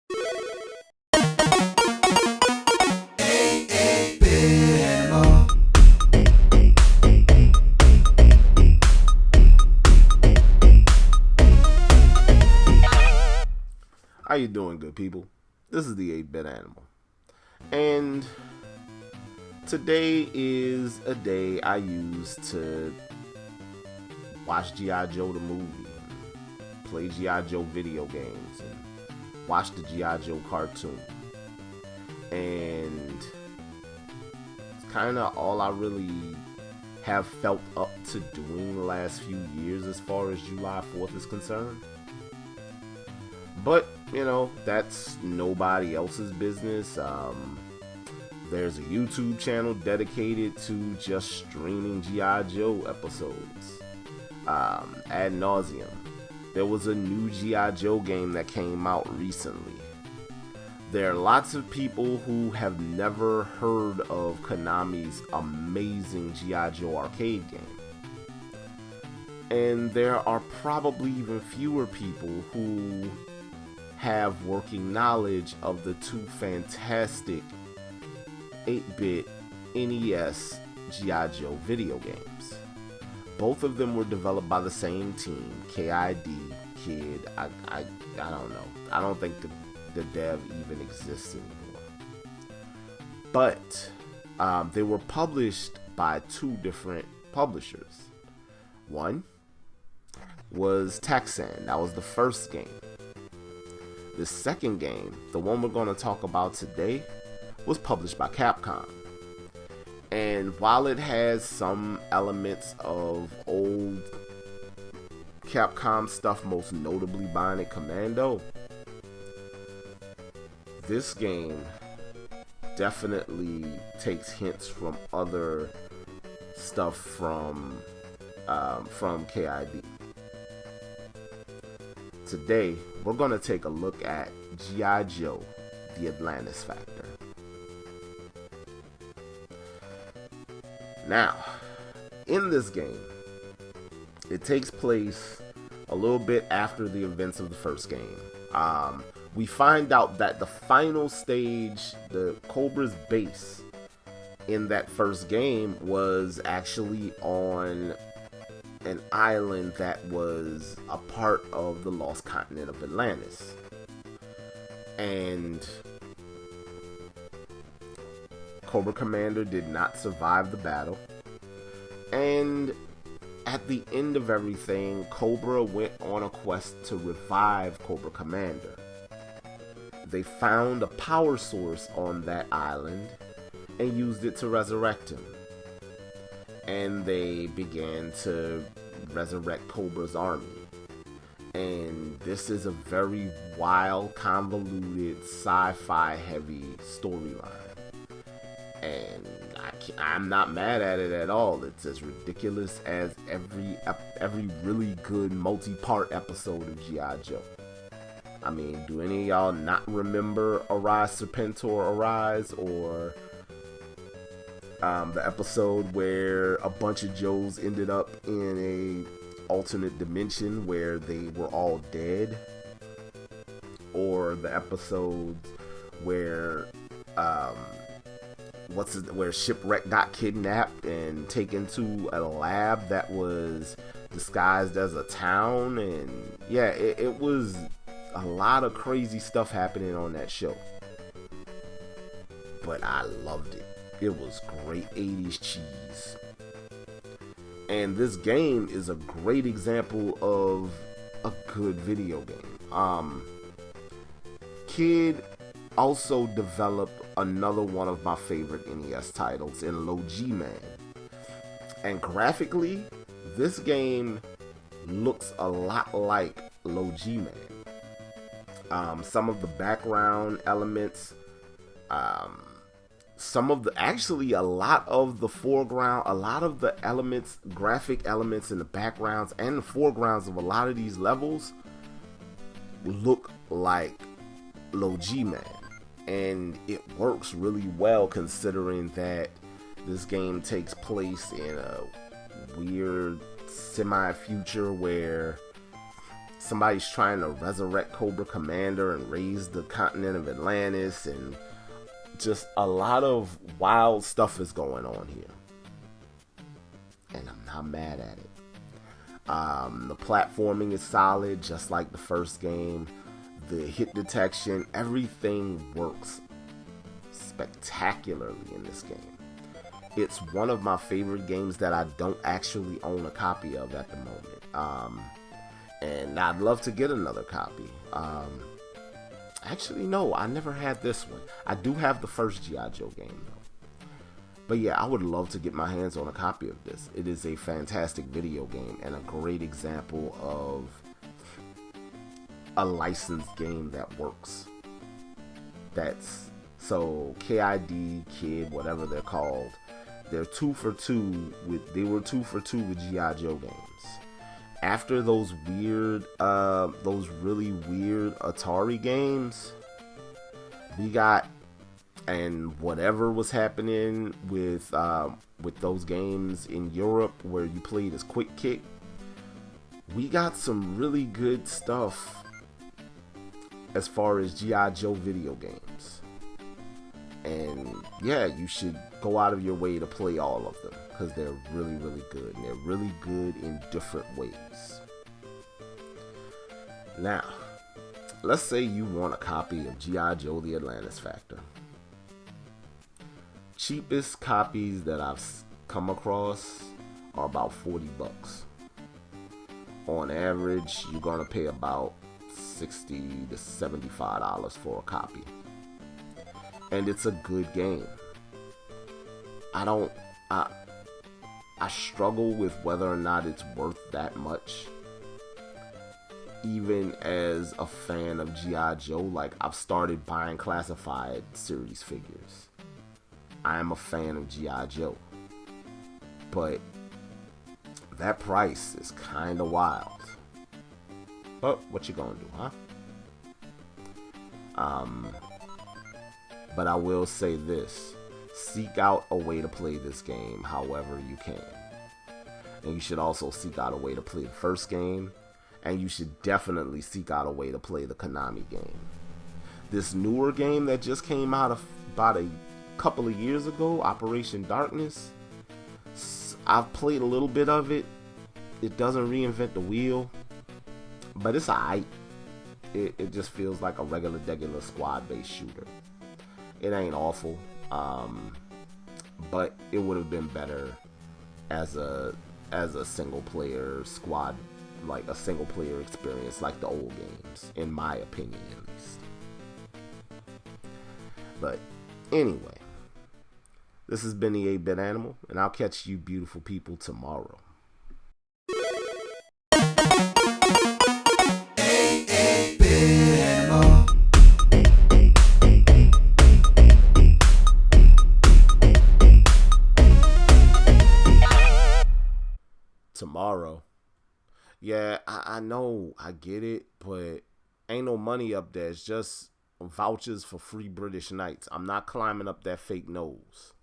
How you doing, good people? This is the 8-Bit Animal, and today is a day I use to watch G.I.Joe the movie, play G.I.Joe video games, and watch the G.I.Joe cartoon. And it's kind of all I really have felt up to doing the last few years as far as July 4th is concerned. But, you know, that's nobody else's business. There's a YouTube channel dedicated to just streaming G.I. Joe episodes ad nauseum. There was a new G.I. Joe game that came out recently. There are lots of people who have never heard of Konami's amazing G.I. Joe arcade game. And there are probably even fewer people who have working knowledge of the two fantastic 8-bit NES G.I. Joe video games. Both of them were developed by the same team, KID, Kid. I don't know. I don't think the dev even exists anymore. But they were published by two different publishers. One was Texan. That was the first game. The second game, the one we're going to talk about today, was published by Capcom. And while it has some elements of old Capcom stuff, most notably Bionic Commando, this game definitely takes hints from other stuff from KID. Today, we're going to take a look at G.I. Joe, the Atlantis Factor. Now, in this game, it takes place a little bit after the events of the first game. We find out that the final stage, the Cobra's base in that first game, was actually on an island that was a part of the lost continent of Atlantis. And Cobra Commander did not survive the battle. And at the end of everything, Cobra went on a quest to revive Cobra Commander. They found a power source on that island and used it to resurrect him. And they began to resurrect Cobra's army. And this is a very wild, convoluted, sci-fi heavy storyline. And I'm not mad at it at all. It's as ridiculous as every really good multi-part episode of G.I. Joe. I mean, do any of y'all not remember Arise Serpentor Arise, or the episode where a bunch of Joes ended up in a alternate dimension where they were all dead? Or the episodes where where Shipwreck got kidnapped and taken to a lab that was disguised as a town? And yeah, it was a lot of crazy stuff happening on that show, but I loved it. It was great 80s cheese. And this game is a great example of a good video game. Kid also developed another one of my favorite NES titles in Low G-Man. And graphically, this game looks a lot like Low G-Man. Some of the background elements, a lot of the foreground, a lot of the elements, graphic elements in the backgrounds and the foregrounds of a lot of these levels look like Low G-Man. And it works really well considering that this game takes place in a weird semi-future where somebody's trying to resurrect Cobra Commander and raise the continent of Atlantis, and just a lot of wild stuff is going on here. And I'm not mad at it. The platforming is solid, just like the first game. The hit detection, everything works spectacularly in this game. It's one of my favorite games that I don't actually own a copy of at the moment. And I'd love to get another copy. Actually, no, I never had this one. I do have the first G.I.Joe game, though. But yeah, I would love to get my hands on a copy of this. It is a fantastic video game and a great example of a licensed game that works. So KID, Kid, whatever they're called, they were 2 for 2 with G.I. Joe games. After those really weird Atari games, we got, and whatever was happening with those games in Europe where you played as Quick Kick, we got some really good stuff as far as G.I. Joe video games. And yeah, you should go out of your way to play all of them, because they're really, really good. And they're really good in different ways. Now, let's say you want a copy of G.I. Joe the Atlantis Factor. Cheapest copies that I've come across are about $40. On average, you're going to pay about $60 to $75 for a copy. And it's a good game. I struggle with whether or not it's worth that much. Even as a fan of G.I. Joe, like, I've started buying classified series figures. I am a fan of G.I. Joe. But that price is kind of wild. But what you gonna do, huh? But I will say this. Seek out a way to play this game however you can. And you should also seek out a way to play the first game. And you should definitely seek out a way to play the Konami game. This newer game that just came out about a couple of years ago, Operation Darkness, I've played a little bit of it. It doesn't reinvent the wheel, but it's alright. It just feels like a regular squad-based shooter. It ain't awful, but it would have been better as a single player squad, like a single player experience, like the old games, in my opinion at least. But anyway, this has been the 8-Bit Animal, and I'll catch you beautiful people tomorrow. Tomorrow. Yeah, I know, I get it, but ain't no money up there. It's just vouchers for free British nights. I'm not climbing up that fake nose.